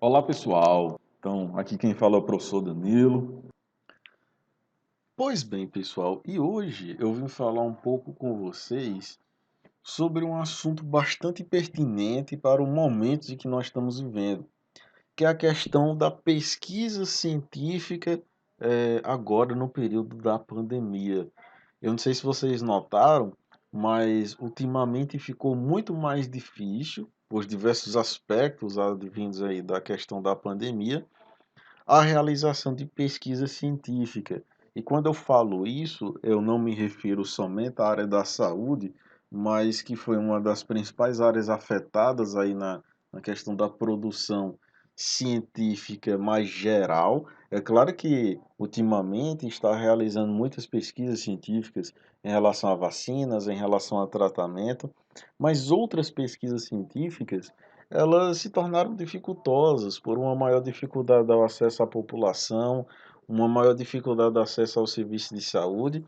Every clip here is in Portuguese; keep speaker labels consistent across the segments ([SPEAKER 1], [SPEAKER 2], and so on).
[SPEAKER 1] Olá pessoal, então aqui quem fala é o professor Danilo. Pois bem, pessoal, e hoje eu vim falar um pouco com vocês sobre um assunto bastante pertinente para o momento em que nós estamos vivendo, que é a questão da pesquisa científica agora no período da pandemia. Eu não sei se vocês notaram, mas ultimamente ficou muito mais difícil, por diversos aspectos advindos aí da questão da pandemia, a realização de pesquisa científica. E quando eu falo isso, eu não me refiro somente à área da saúde, mas que foi uma das principais áreas afetadas aí na questão da produção científica mais geral. É claro que ultimamente está realizando muitas pesquisas científicas em relação a vacinas, em relação a tratamento, mas outras pesquisas científicas elas se tornaram dificultosas por uma maior dificuldade ao acesso à população, uma maior dificuldade de acesso ao serviço de saúde,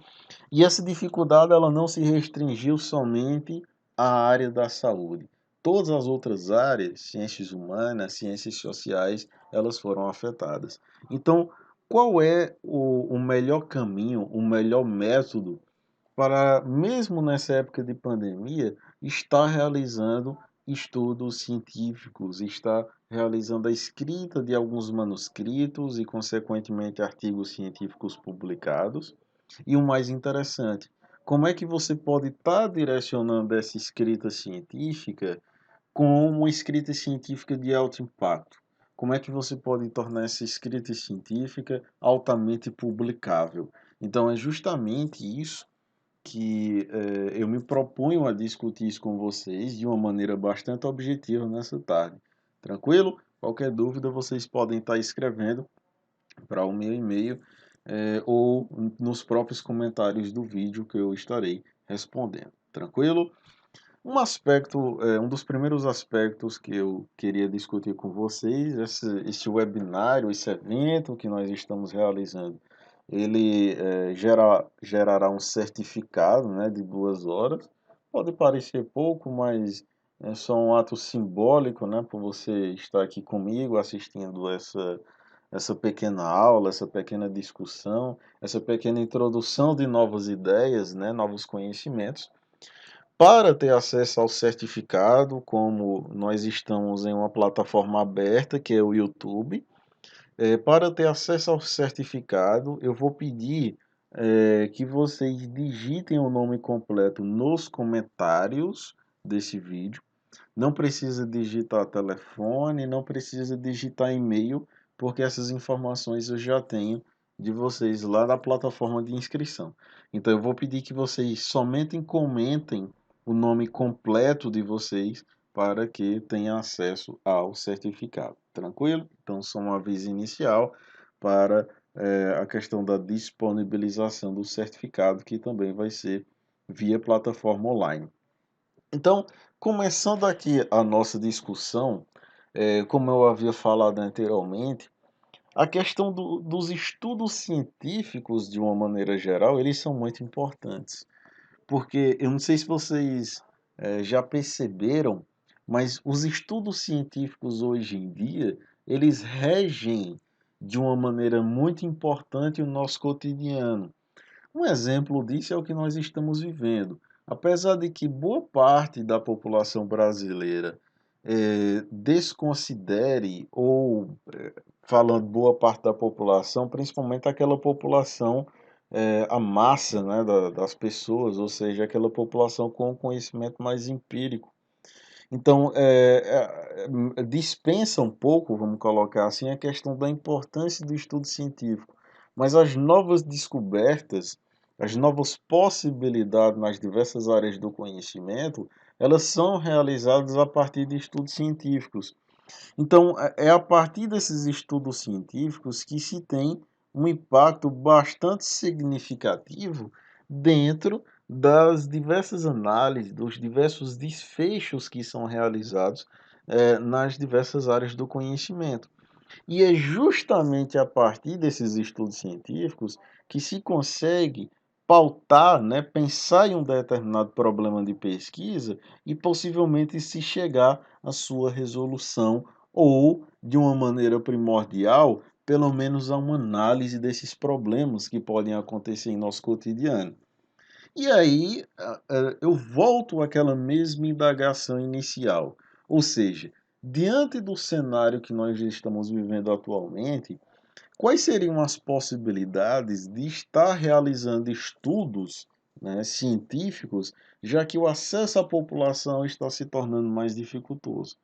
[SPEAKER 1] e essa dificuldade ela não se restringiu somente à área da saúde. Todas as outras áreas, ciências humanas, ciências sociais, elas foram afetadas. Então, qual é o melhor caminho, o melhor método para, mesmo nessa época de pandemia, estar realizando estudos científicos, estar realizando a escrita de alguns manuscritos e, consequentemente, artigos científicos publicados? E o mais interessante, como é que você pode estar direcionando essa escrita científica com uma escrita científica de alto impacto? Como é que você pode tornar essa escrita científica altamente publicável? Então, é justamente isso que eu me proponho a discutir isso com vocês de uma maneira bastante objetiva nessa tarde. Tranquilo? Qualquer dúvida vocês podem estar escrevendo para o meu e-mail ou nos próprios comentários do vídeo que eu estarei respondendo. Tranquilo? Um dos primeiros aspectos que eu queria discutir com vocês, esse webinário, esse evento que nós estamos realizando, ele gerará um certificado, né, de 2 horas. Pode parecer pouco, mas é só um ato simbólico, né, por você estar aqui comigo assistindo essa pequena aula, essa pequena discussão, essa pequena introdução de novas ideias, né, novos conhecimentos. Para ter acesso ao certificado, como nós estamos em uma plataforma aberta, que é o YouTube, para ter acesso ao certificado, eu vou pedir que vocês digitem o nome completo nos comentários desse vídeo. Não precisa digitar telefone, não precisa digitar e-mail, porque essas informações eu já tenho de vocês lá na plataforma de inscrição. Então eu vou pedir que vocês somente comentem o nome completo de vocês para que tenham acesso ao certificado. Tranquilo? Então, só um aviso inicial para a questão da disponibilização do certificado, que também vai ser via plataforma online. Então, começando aqui a nossa discussão, como eu havia falado anteriormente, a questão dos estudos científicos, de uma maneira geral, eles são muito importantes. Porque eu não sei se vocês já perceberam, mas os estudos científicos hoje em dia, eles regem de uma maneira muito importante o nosso cotidiano. Um exemplo disso é o que nós estamos vivendo. Apesar de que boa parte da população brasileira desconsidere, ou falando boa parte da população, principalmente aquela população, a massa, né, das pessoas, ou seja, aquela população com conhecimento mais empírico. Então, dispensa um pouco, vamos colocar assim, a questão da importância do estudo científico. Mas as novas descobertas, as novas possibilidades nas diversas áreas do conhecimento, elas são realizadas a partir de estudos científicos. Então, é a partir desses estudos científicos que se tem um impacto bastante significativo dentro das diversas análises, dos diversos desfechos que são realizados nas diversas áreas do conhecimento. E é justamente a partir desses estudos científicos que se consegue pautar, né, pensar em um determinado problema de pesquisa e possivelmente se chegar à sua resolução ou, de uma maneira primordial, pelo menos a uma análise desses problemas que podem acontecer em nosso cotidiano. E aí, eu volto àquela mesma indagação inicial, ou seja, diante do cenário que nós já estamos vivendo atualmente, quais seriam as possibilidades de estar realizando estudos, né, científicos, já que o acesso à população está se tornando mais dificultoso?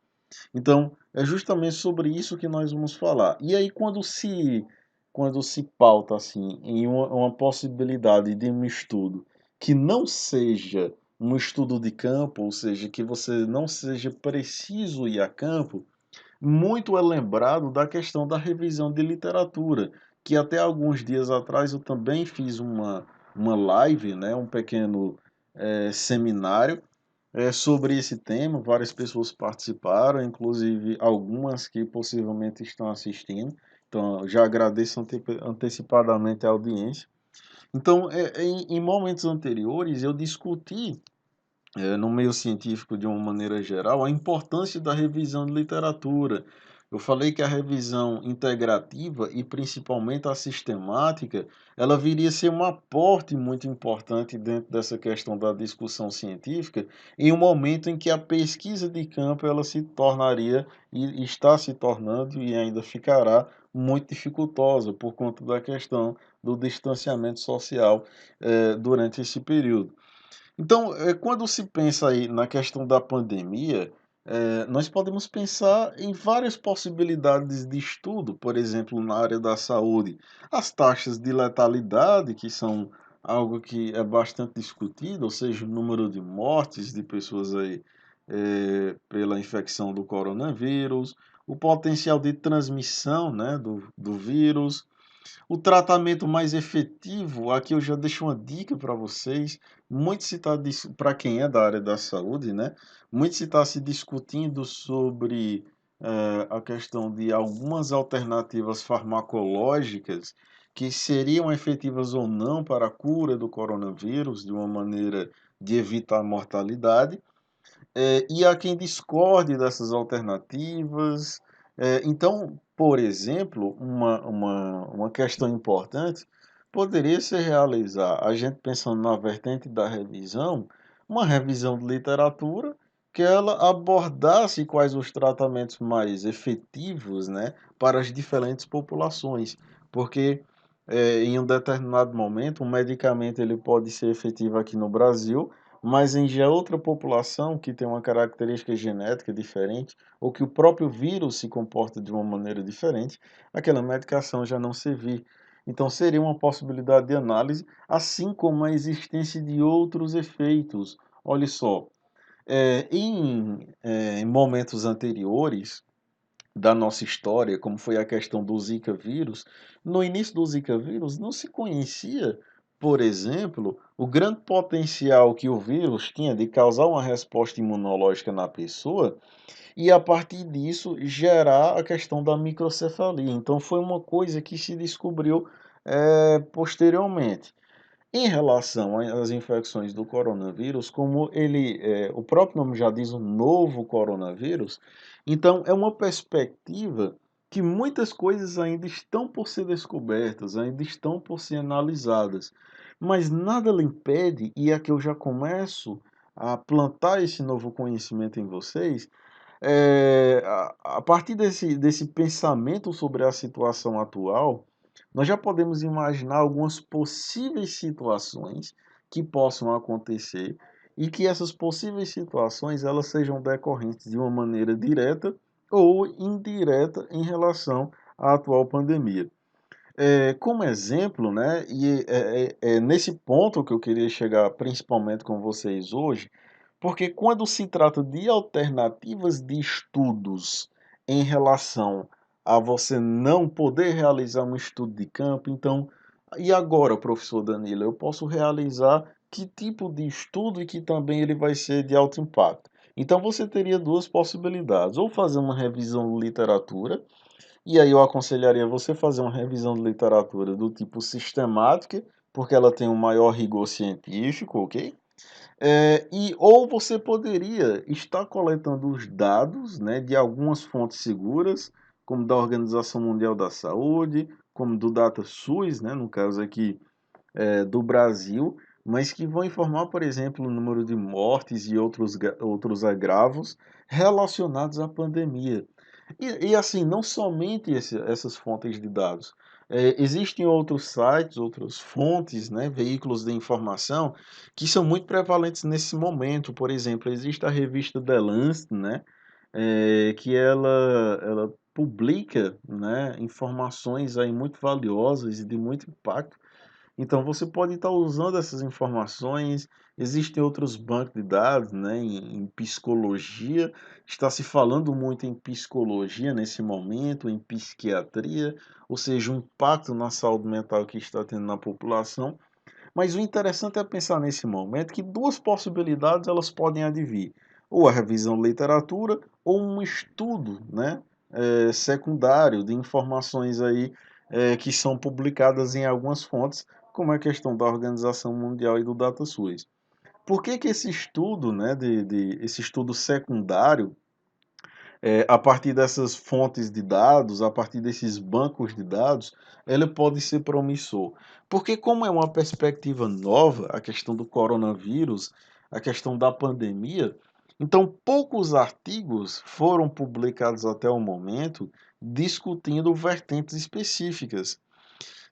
[SPEAKER 1] Então, é justamente sobre isso que nós vamos falar. E aí, quando se pauta assim em uma possibilidade de um estudo que não seja um estudo de campo, ou seja, que você não seja preciso ir a campo, muito é lembrado da questão da revisão de literatura, que até alguns dias atrás eu também fiz uma live, né, um pequeno seminário sobre esse tema. Várias pessoas participaram, inclusive algumas que possivelmente estão assistindo. Então, já agradeço antecipadamente a audiência. Então, em momentos anteriores, eu discuti no meio científico, de uma maneira geral, a importância da revisão de literatura. Eu falei que a revisão integrativa e principalmente a sistemática, ela viria a ser um aporte muito importante dentro dessa questão da discussão científica, em um momento em que a pesquisa de campo ela se tornaria e está se tornando e ainda ficará muito dificultosa por conta da questão do distanciamento social durante esse período. Então, quando se pensa aí na questão da pandemia, nós podemos pensar em várias possibilidades de estudo, por exemplo, na área da saúde, as taxas de letalidade, que são algo que é bastante discutido, ou seja, o número de mortes de pessoas aí pela infecção do coronavírus, o potencial de transmissão, né, do vírus, o tratamento mais efetivo, aqui eu já deixo uma dica para vocês. Muito se está, para quem é da área da saúde, né? Muito se está se discutindo sobre a questão de algumas alternativas farmacológicas que seriam efetivas ou não para a cura do coronavírus, de uma maneira de evitar a mortalidade. E há quem discorde dessas alternativas. Então, por exemplo, uma questão importante poderia ser realizar, a gente pensando na vertente da revisão, uma revisão de literatura que ela abordasse quais os tratamentos mais efetivos, né, para as diferentes populações, porque em um determinado momento um medicamento ele pode ser efetivo aqui no Brasil, mas em já outra população que tem uma característica genética diferente, ou que o próprio vírus se comporta de uma maneira diferente, aquela medicação já não servir. Então seria uma possibilidade de análise, assim como a existência de outros efeitos. Olha só, em momentos anteriores da nossa história, como foi a questão do Zika vírus, no início do Zika vírus não se conhecia, por exemplo, o grande potencial que o vírus tinha de causar uma resposta imunológica na pessoa e, a partir disso, gerar a questão da microcefalia. Então, foi uma coisa que se descobriu posteriormente. Em relação às infecções do coronavírus, como o próprio nome já diz, o novo coronavírus, então é uma perspectiva que muitas coisas ainda estão por ser descobertas, ainda estão por ser analisadas, mas nada lhe impede, e é que eu já começo a plantar esse novo conhecimento em vocês, a partir desse pensamento sobre a situação atual, nós já podemos imaginar algumas possíveis situações que possam acontecer e que essas possíveis situações elas sejam decorrentes de uma maneira direta ou indireta em relação à atual pandemia. Como exemplo, né, e é nesse ponto que eu queria chegar principalmente com vocês hoje, porque quando se trata de alternativas de estudos em relação a você não poder realizar um estudo de campo, então, e agora, professor Danilo, eu posso realizar que tipo de estudo e que também ele vai ser de alto impacto? Então você teria duas possibilidades, ou fazer uma revisão de literatura, e aí eu aconselharia você fazer uma revisão de literatura do tipo sistemática, porque ela tem um maior rigor científico, ok? Ou você poderia estar coletando os dados, né, de algumas fontes seguras, como da Organização Mundial da Saúde, como do DataSUS, né, no caso aqui do Brasil, mas que vão informar, por exemplo, o número de mortes e outros agravos relacionados à pandemia. E assim, não somente essas fontes de dados. Existem outros sites, outras fontes, né, veículos de informação que são muito prevalentes nesse momento. Por exemplo, existe a revista The Lancet, né, que ela publica, né, informações aí muito valiosas e de muito impacto. Então, você pode estar usando essas informações. Existem outros bancos de dados, né, em psicologia. Está se falando muito em psicologia nesse momento, em psiquiatria, ou seja, o impacto na saúde mental que está tendo na população. Mas o interessante é pensar nesse momento que duas possibilidades elas podem advir: ou a revisão de literatura ou um estudo, né, secundário de informações aí que são publicadas em algumas fontes, como é a questão da Organização Mundial e do DataSUS. Por que que esse estudo, né, esse estudo secundário, a partir dessas fontes de dados, a partir desses bancos de dados, ele pode ser promissor? Porque como é uma perspectiva nova, a questão do coronavírus, a questão da pandemia, então poucos artigos foram publicados até o momento discutindo vertentes específicas.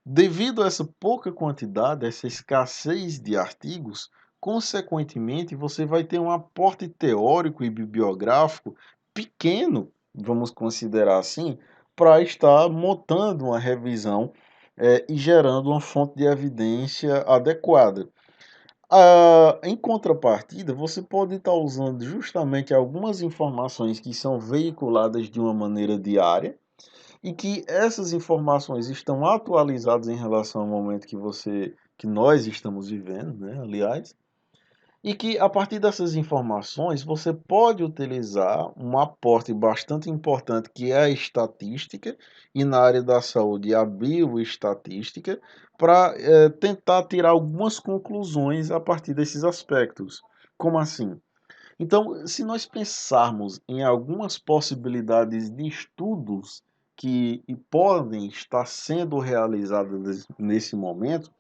[SPEAKER 1] Devido a essa pouca quantidade, essa escassez de artigos, consequentemente, você vai ter um aporte teórico e bibliográfico pequeno, vamos considerar assim, para estar montando uma revisão e gerando uma fonte de evidência adequada. Em contrapartida, você pode estar usando justamente algumas informações que são veiculadas de uma maneira diária e que essas informações estão atualizadas em relação ao momento que nós estamos vivendo, né, aliás, e que a partir dessas informações você pode utilizar um aporte bastante importante que é a estatística e na área da saúde a bioestatística para tentar tirar algumas conclusões a partir desses aspectos. Como assim? Então, se nós pensarmos em algumas possibilidades de estudos que podem estar sendo realizadas nesse momento,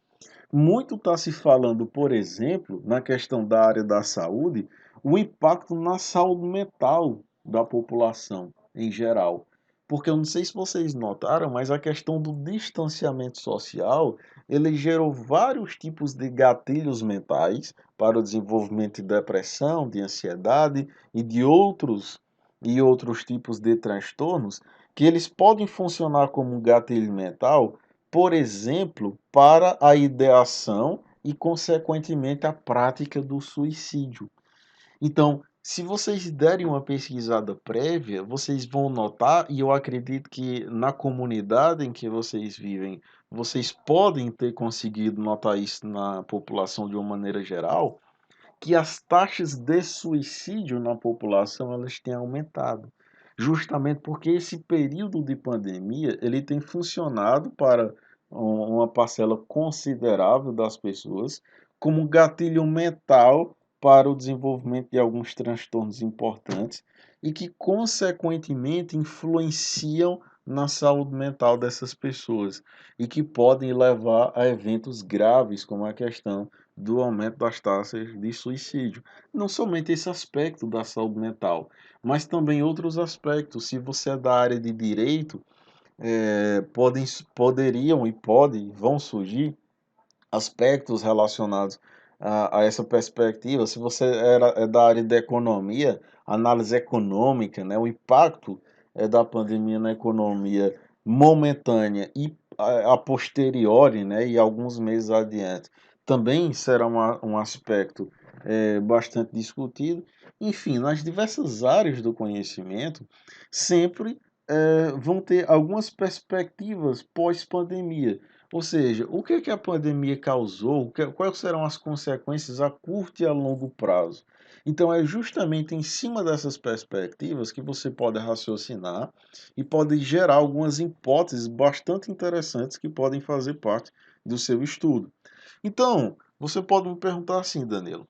[SPEAKER 1] muito está se falando, por exemplo, na questão da área da saúde, o impacto na saúde mental da população em geral. Porque eu não sei se vocês notaram, mas a questão do distanciamento social, ele gerou vários tipos de gatilhos mentais para o desenvolvimento de depressão, de ansiedade e outros tipos de transtornos que eles podem funcionar como um gatilho mental, por exemplo, para a ideação e, consequentemente, a prática do suicídio. Então, se vocês derem uma pesquisada prévia, vocês vão notar, e eu acredito que na comunidade em que vocês vivem, vocês podem ter conseguido notar isso na população de uma maneira geral, que as taxas de suicídio na população elas têm aumentado, justamente porque esse período de pandemia ele tem funcionado para uma parcela considerável das pessoas como um gatilho mental para o desenvolvimento de alguns transtornos importantes e que consequentemente influenciam na saúde mental dessas pessoas e que podem levar a eventos graves como a questão do aumento das taxas de suicídio. Não somente esse aspecto da saúde mental, mas também outros aspectos. Se você é da área de direito, poderiam e vão surgir aspectos relacionados a essa perspectiva. Se você é da área de economia, análise econômica, né, o impacto da pandemia na economia momentânea e a posteriori, né, e alguns meses adiante, também será um aspecto bastante discutido. Enfim, nas diversas áreas do conhecimento, sempre vão ter algumas perspectivas pós-pandemia. Ou seja, o que que a pandemia causou? Quais serão as consequências a curto e a longo prazo? Então, é justamente em cima dessas perspectivas que você pode raciocinar e pode gerar algumas hipóteses bastante interessantes que podem fazer parte do seu estudo. Então, você pode me perguntar assim, Danilo.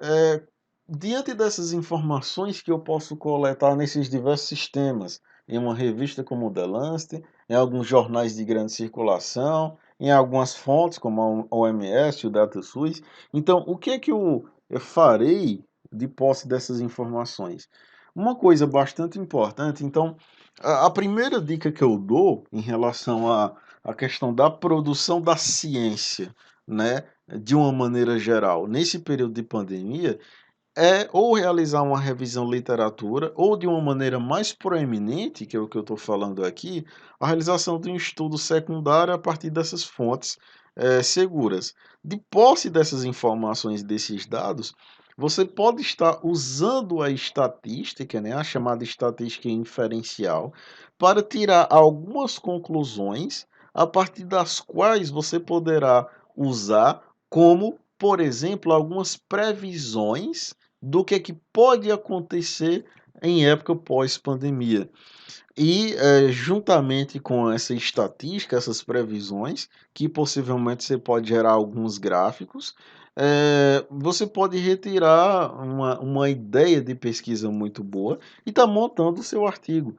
[SPEAKER 1] É, diante dessas informações que eu posso coletar nesses diversos sistemas, em uma revista como o The Lancet, em alguns jornais de grande circulação, em algumas fontes como a OMS, o DataSUS. Então, o que é que eu farei de posse dessas informações? Uma coisa bastante importante, então, a primeira dica que eu dou em relação à questão da produção da ciência, né, de uma maneira geral, nesse período de pandemia, é ou realizar uma revisão literatura, ou de uma maneira mais proeminente, que é o que eu estou falando aqui, a realização de um estudo secundário a partir dessas fontes seguras. De posse dessas informações, desses dados, você pode estar usando a estatística, né, a chamada estatística inferencial, para tirar algumas conclusões, a partir das quais você poderá usar como, por exemplo, algumas previsões do que pode acontecer em época pós-pandemia. E, juntamente com essa estatística, essas previsões, que possivelmente você pode gerar alguns gráficos, você pode retirar uma ideia de pesquisa muito boa e estar montando o seu artigo.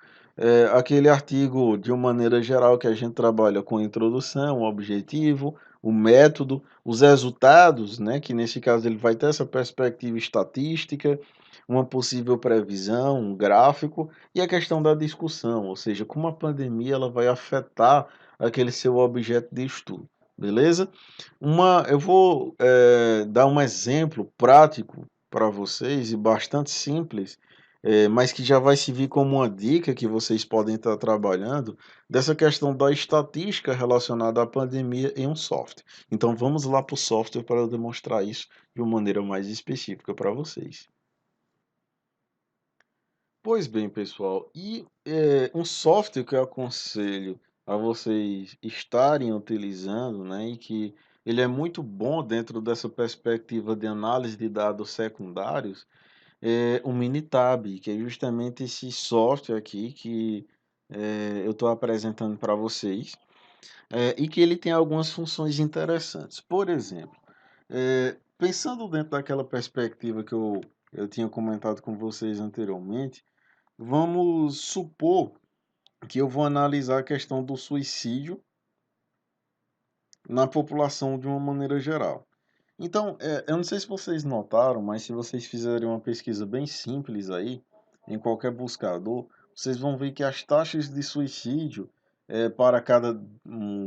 [SPEAKER 1] Aquele artigo, de uma maneira geral, que a gente trabalha com introdução, o objetivo, o método, os resultados, né, que nesse caso ele vai ter essa perspectiva estatística, uma possível previsão, um gráfico, e a questão da discussão, ou seja, como a pandemia ela vai afetar aquele seu objeto de estudo, beleza? Eu vou dar um exemplo prático para vocês e bastante simples, mas que já vai servir como uma dica que vocês podem estar trabalhando dessa questão da estatística relacionada à pandemia em um software. Então vamos lá para o software para eu demonstrar isso de uma maneira mais específica para vocês. Pois bem, pessoal, um software que eu aconselho a vocês estarem utilizando, né, e que ele é muito bom dentro dessa perspectiva de análise de dados secundários, é o Minitab, que é justamente esse software aqui que eu estou apresentando para vocês, e que ele tem algumas funções interessantes. Por exemplo, pensando dentro daquela perspectiva que eu tinha comentado com vocês anteriormente, vamos supor que eu vou analisar a questão do suicídio na população de uma maneira geral. Então, eu não sei se vocês notaram, mas se vocês fizerem uma pesquisa bem simples aí, em qualquer buscador, vocês vão ver que as taxas de suicídio para cada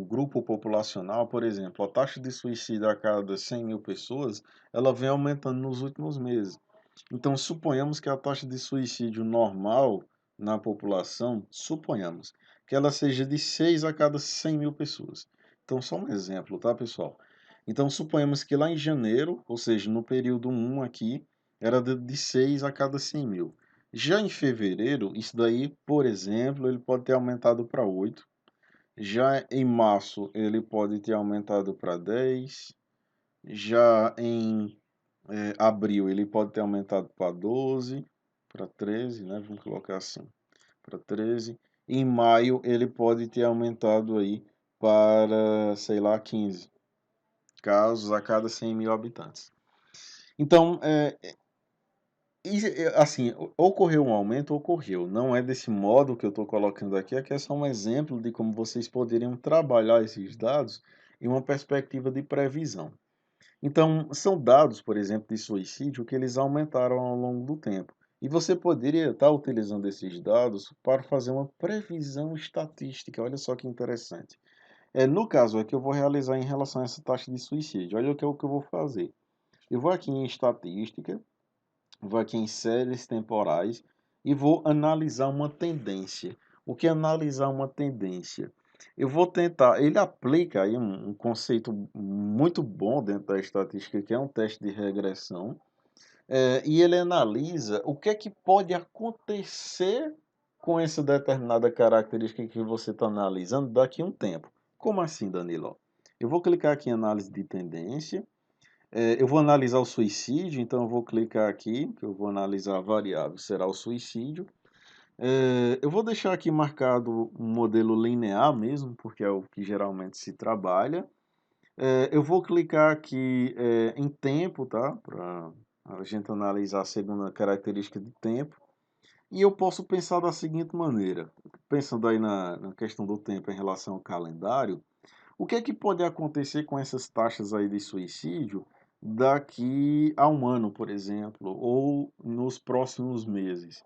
[SPEAKER 1] grupo populacional, por exemplo, a taxa de suicídio a cada 100 mil pessoas, ela vem aumentando nos últimos meses. Então, suponhamos que a taxa de suicídio normal na população, suponhamos que ela seja de 6 a cada 100 mil pessoas. Então, só um exemplo, tá, pessoal? Então, suponhamos que lá em janeiro, ou seja, no período 1 aqui, era de 6 a cada 100 mil. Já em fevereiro, isso daí, por exemplo, ele pode ter aumentado para 8. Já em março, ele pode ter aumentado para 10. Já em abril, ele pode ter aumentado para 12, para 13, né? Vamos colocar assim, para 13. Em maio, ele pode ter aumentado aí para, sei lá, 15 casos a cada 100 mil habitantes. Então, assim, ocorreu um aumento, ocorreu. Não é desse modo que eu estou colocando aqui, aqui é só um exemplo de como vocês poderiam trabalhar esses dados em uma perspectiva de previsão. Então, são dados, por exemplo, de suicídio que eles aumentaram ao longo do tempo. E você poderia estar utilizando esses dados para fazer uma previsão estatística. Olha só que interessante. No caso aqui, eu vou realizar em relação a essa taxa de suicídio. Olha o que eu vou fazer. Eu vou aqui em estatística, vou aqui em séries temporais e vou analisar uma tendência. O que é analisar uma tendência? Eu vou tentar, ele aplica aí um conceito muito bom dentro da estatística, que é um teste de regressão, e ele analisa o que é que pode acontecer com essa determinada característica que você está analisando daqui a um tempo. Como assim, Danilo? Eu vou clicar aqui em análise de tendência, eu vou analisar o suicídio, então eu vou clicar aqui, que eu vou analisar a variável, será o suicídio. Eu vou deixar aqui marcado um modelo linear mesmo, porque é o que geralmente se trabalha. Eu vou clicar aqui em tempo, tá? A gente analisar a segunda característica de tempo. E eu posso pensar da seguinte maneira, pensando aí na questão do tempo em relação ao calendário, o que é que pode acontecer com essas taxas aí de suicídio daqui a um ano, por exemplo, ou nos próximos meses?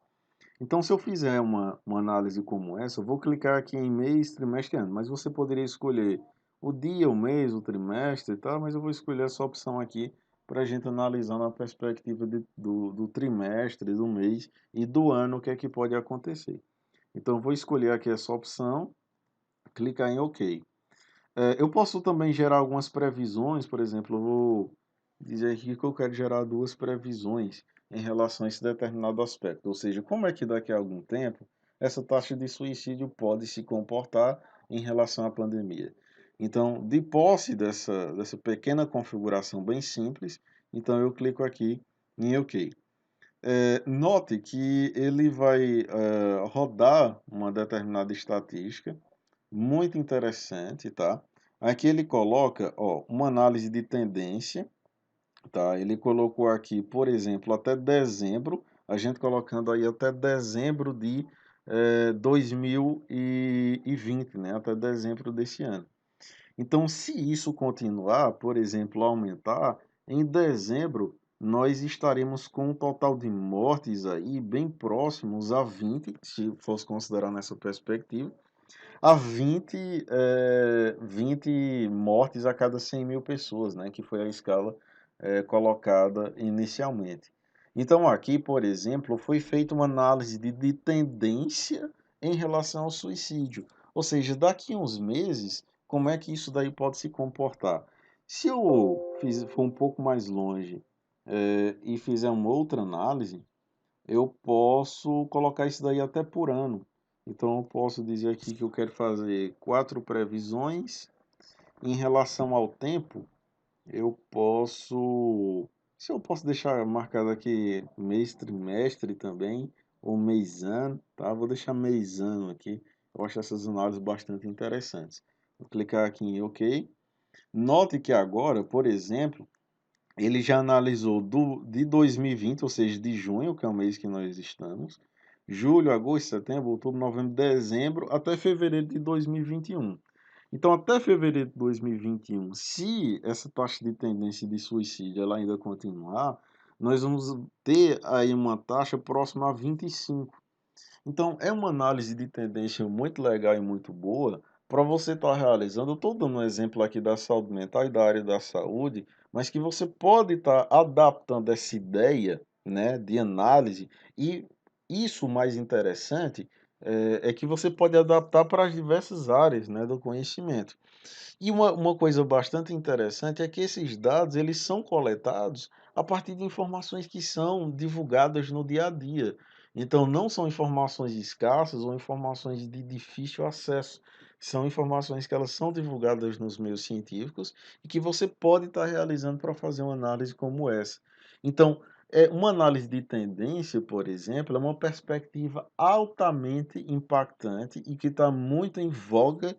[SPEAKER 1] Então, se eu fizer uma análise como essa, eu vou clicar aqui em mês, trimestre e ano, mas você poderia escolher o dia, o mês, o trimestre, tá? Mas eu vou escolher essa opção aqui para a gente analisar na perspectiva do trimestre, do mês e do ano, o que é que pode acontecer. Então, eu vou escolher aqui essa opção, clicar em OK. Eu posso também gerar algumas previsões, por exemplo, eu vou dizer aqui que eu quero gerar duas previsões em relação a esse determinado aspecto, ou seja, como é que daqui a algum tempo essa taxa de suicídio pode se comportar em relação à pandemia. Então, de posse dessa pequena configuração bem simples, então eu clico aqui em OK. Note que ele vai rodar uma determinada estatística muito interessante, tá? Aqui ele coloca, ó, uma análise de tendência, tá? Ele colocou aqui, por exemplo, até dezembro, a gente colocando aí até dezembro de 2020, né? Até dezembro desse ano. Então, se isso continuar, por exemplo, aumentar, em dezembro nós estaremos com um total de mortes aí bem próximos a 20, se fosse considerar nessa perspectiva, a 20 mortes a cada 100 mil pessoas, né, que foi a escala colocada inicialmente. Então, aqui, por exemplo, foi feita uma análise de tendência em relação ao suicídio. Ou seja, daqui a uns meses, como é que isso daí pode se comportar? Se eu for um pouco mais longe e fizer uma outra análise, eu posso colocar isso daí até por ano. Então, eu posso dizer aqui que eu quero fazer 4 previsões. Em relação ao tempo, eu posso. Se eu posso deixar marcado aqui mês, trimestre também, ou mês, ano, tá? Vou deixar mês, ano aqui. Eu acho essas análises bastante interessantes. Vou clicar aqui em OK. Note que agora, por exemplo, ele já analisou de 2020, ou seja, de junho, que é o mês que nós estamos, julho, agosto, setembro, outubro, novembro, dezembro, até fevereiro de 2021. Então, até fevereiro de 2021, se essa taxa de tendência de suicídio ela ainda continuar, nós vamos ter aí uma taxa próxima a 25. Então, é uma análise de tendência muito legal e muito boa para você estar realizando. Eu estou dando um exemplo aqui da saúde mental e da área da saúde, mas que você pode estar adaptando essa ideia, né, de análise, e isso o mais interessante é que você pode adaptar para as diversas áreas, né, do conhecimento. E uma coisa bastante interessante é que esses dados eles são coletados a partir de informações que são divulgadas no dia a dia. Então, não são informações escassas ou informações de difícil acesso. São informações que elas são divulgadas nos meios científicos e que você pode estar realizando para fazer uma análise como essa. Então, uma análise de tendência, por exemplo, é uma perspectiva altamente impactante e que está muito em voga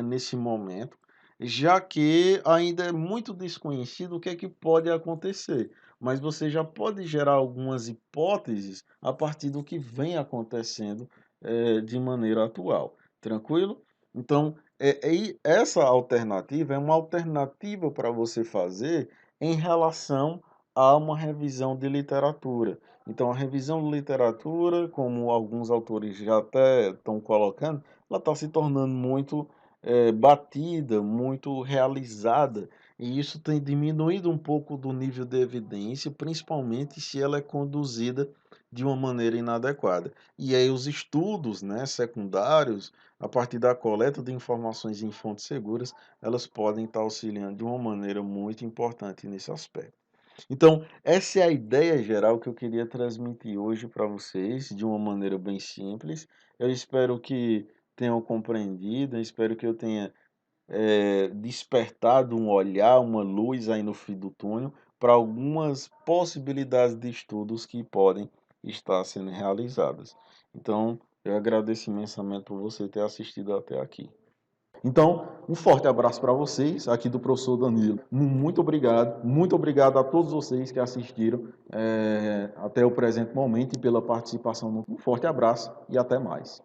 [SPEAKER 1] nesse momento, já que ainda é muito desconhecido o que é que pode acontecer, mas você já pode gerar algumas hipóteses a partir do que vem acontecendo de maneira atual. Tranquilo? Então, essa alternativa é uma alternativa para você fazer em relação a uma revisão de literatura. Então, a revisão de literatura, como alguns autores já até estão colocando, ela está se tornando muito batida, muito realizada, e isso tem diminuído um pouco do nível de evidência, principalmente se ela é conduzida de uma maneira inadequada. E aí os estudos, né, secundários, a partir da coleta de informações em fontes seguras, elas podem estar auxiliando de uma maneira muito importante nesse aspecto. Então, essa é a ideia geral que eu queria transmitir hoje para vocês, de uma maneira bem simples. Eu espero que tenham compreendido, eu espero que eu tenha despertado um olhar, uma luz aí no fim do túnel para algumas possibilidades de estudos que podem estar sendo realizadas. Então, eu agradeço imensamente por você ter assistido até aqui. Então, um forte abraço para vocês, aqui do professor Danilo. Muito obrigado a todos vocês que assistiram até o presente momento e pela participação. Um forte abraço e até mais.